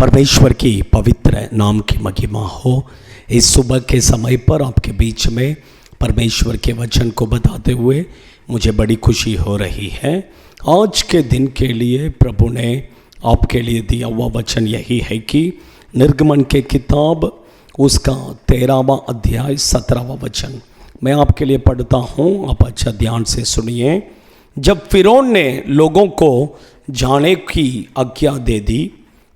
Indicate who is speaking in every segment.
Speaker 1: परमेश्वर की पवित्र नाम की महिमा हो। इस सुबह के समय पर आपके बीच में परमेश्वर के वचन को बताते हुए मुझे बड़ी खुशी हो रही है। आज के दिन के लिए प्रभु ने आपके लिए दिया हुआ वचन यही है कि निर्गमन के किताब उसका 13वां अध्याय 17वां वचन मैं आपके लिए पढ़ता हूँ, आप अच्छा ध्यान से सुनिए। जब फिरौन ने लोगों को जाने की आज्ञा दे दी,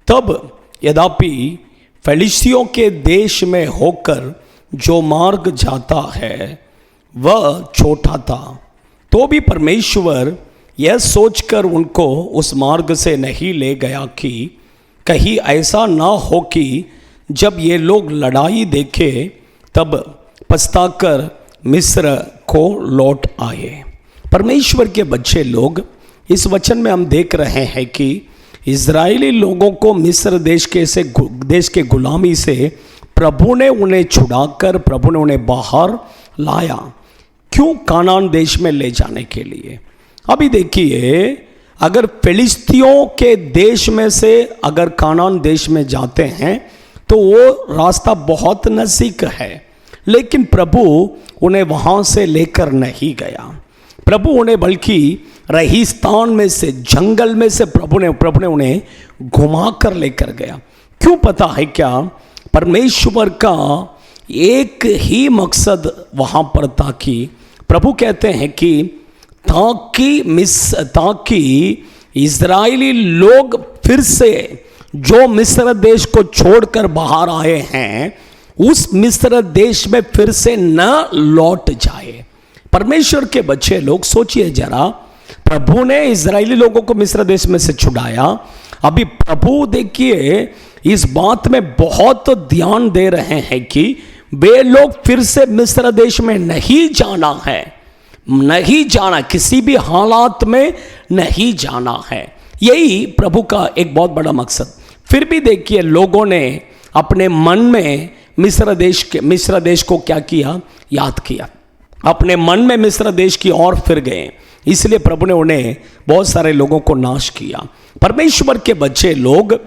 Speaker 1: तब यद्यपि फिलिस्तियों के देश में होकर जो मार्ग जाता है वह छोटा था, तो भी परमेश्वर यह सोचकर उनको उस मार्ग से नहीं ले गया कि कहीं ऐसा ना हो कि जब ये लोग लड़ाई देखे तब पछताकर मिस्र को लौट आए। परमेश्वर के बच्चे लोग, इस वचन में हम देख रहे हैं कि इज़राइली लोगों को मिस्र देश के गुलामी से प्रभु ने उन्हें छुड़ाकर प्रभु ने उन्हें बाहर लाया। क्यों? कानान देश में ले जाने के लिए। अभी देखिए, अगर फिलिस्तियों के देश में से अगर कानान देश में जाते हैं तो वो रास्ता बहुत नज़दीक है, लेकिन प्रभु उन्हें वहाँ से लेकर नहीं गया। प्रभु उन्हें बल्कि रेगिस्तान में से, जंगल में से प्रभु ने उन्हें घुमा कर लेकर गया। क्यों पता है क्या? परमेश्वर का एक ही मकसद वहाँ पर था कि प्रभु कहते हैं कि ताकि इज़राइली लोग फिर से जो मिस्र देश को छोड़कर बाहर आए हैं उस मिस्र देश में फिर से न लौट जाए। परमेश्वर के बच्चे लोग, सोचिए जरा, प्रभु ने इज़राइली लोगों को मिस्र देश में से छुड़ाया। अभी प्रभु देखिए इस बात में बहुत ध्यान दे रहे हैं कि वे लोग फिर से मिस्र देश में नहीं जाना है, नहीं जाना, किसी भी हालात में नहीं जाना है। यही प्रभु का एक बहुत बड़ा मकसद। फिर भी देखिए, लोगों ने अपने मन में मिस्र देश को क्या किया? याद किया। अपने मन में मिस्र देश की ओर फिर गए, इसलिए प्रभु ने उन्हें बहुत सारे लोगों को नाश किया। परमेश्वर के बच्चे लोग,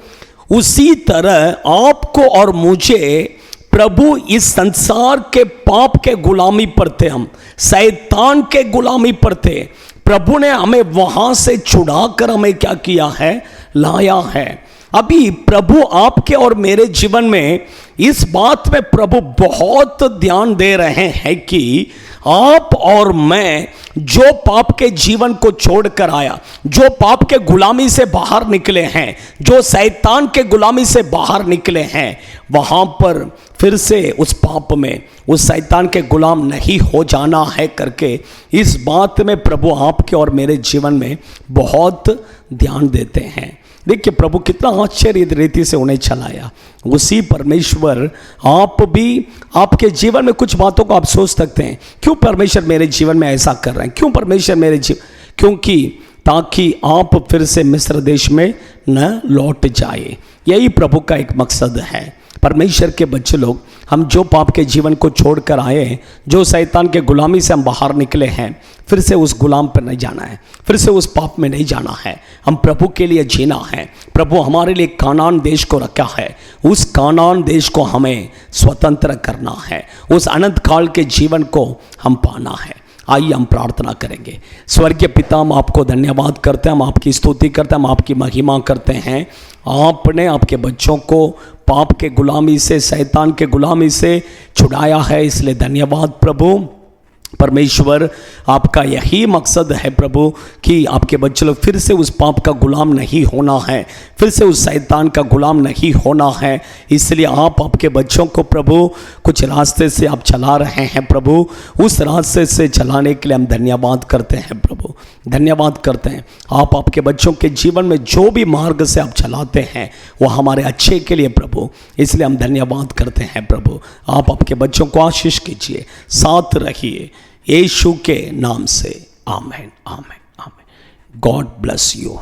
Speaker 1: उसी तरह आपको और मुझे प्रभु इस संसार के पाप के गुलामी पर थे, हम शैतान के गुलामी पर थे। प्रभु ने हमें वहां से छुड़ाकर हमें क्या किया है? लाया है। अभी प्रभु आपके और मेरे जीवन में इस बात में प्रभु बहुत ध्यान दे रहे हैं कि आप और मैं जो पाप के जीवन को छोड़कर आया, जो पाप के गुलामी से बाहर निकले हैं, जो शैतान के गुलामी से बाहर निकले हैं, वहां पर फिर से उस पाप में, उस शैतान के गुलाम नहीं हो जाना है करके इस बात में प्रभु आपके और मेरे जीवन में बहुत ध्यान देते हैं। देखिए प्रभु कितना आश्चर्य रीति से उन्हें चलाया। उसी परमेश्वर आप भी, आपके जीवन में कुछ बातों को आप सोच सकते हैं, क्यों परमेश्वर मेरे जीवन में ऐसा कर रहे हैं? क्यों परमेश्वर मेरे क्योंकि ताकि आप फिर से मिस्र देश में न लौट जाए। यही प्रभु का एक मकसद है। परमेश्वर के बच्चे लोग, हम जो पाप के जीवन को छोड़कर आए, जो शैतान के गुलामी से हम बाहर निकले हैं, फिर से उस गुलाम पर नहीं जाना है, फिर से उस पाप में नहीं जाना है। हम प्रभु के लिए जीना है। प्रभु हमारे लिए कानान देश को रखा है, उस कानान देश को हमें स्वतंत्र करना है, उस अनंत काल के जीवन को हम पाना है। आइए हम प्रार्थना करेंगे। स्वर्गीय पिता, हम आपको धन्यवाद करते हैं, हम आपकी स्तुति करते हैं, हम आपकी महिमा करते हैं। आपने आपके बच्चों को पाप के गुलामी से, शैतान के गुलामी से छुड़ाया है, इसलिए धन्यवाद प्रभु। परमेश्वर, आपका यही मकसद है प्रभु कि आपके बच्चे लोग फिर से उस पाप का गुलाम नहीं होना है, फिर से उस शैतान का गुलाम नहीं होना है। इसलिए आप आपके बच्चों को प्रभु कुछ रास्ते से आप चला रहे हैं प्रभु, उस रास्ते से चलाने के लिए हम धन्यवाद करते हैं प्रभु, धन्यवाद करते हैं। आप आपके बच्चों के जीवन में जो भी मार्ग से आप चलाते हैं वो हमारे अच्छे के लिए प्रभु, इसलिए हम धन्यवाद करते हैं प्रभु। आप आपके बच्चों को आशीष कीजिए, साथ रहिए, यीशु के नाम से आमीन, आमीन, आमीन। God bless you.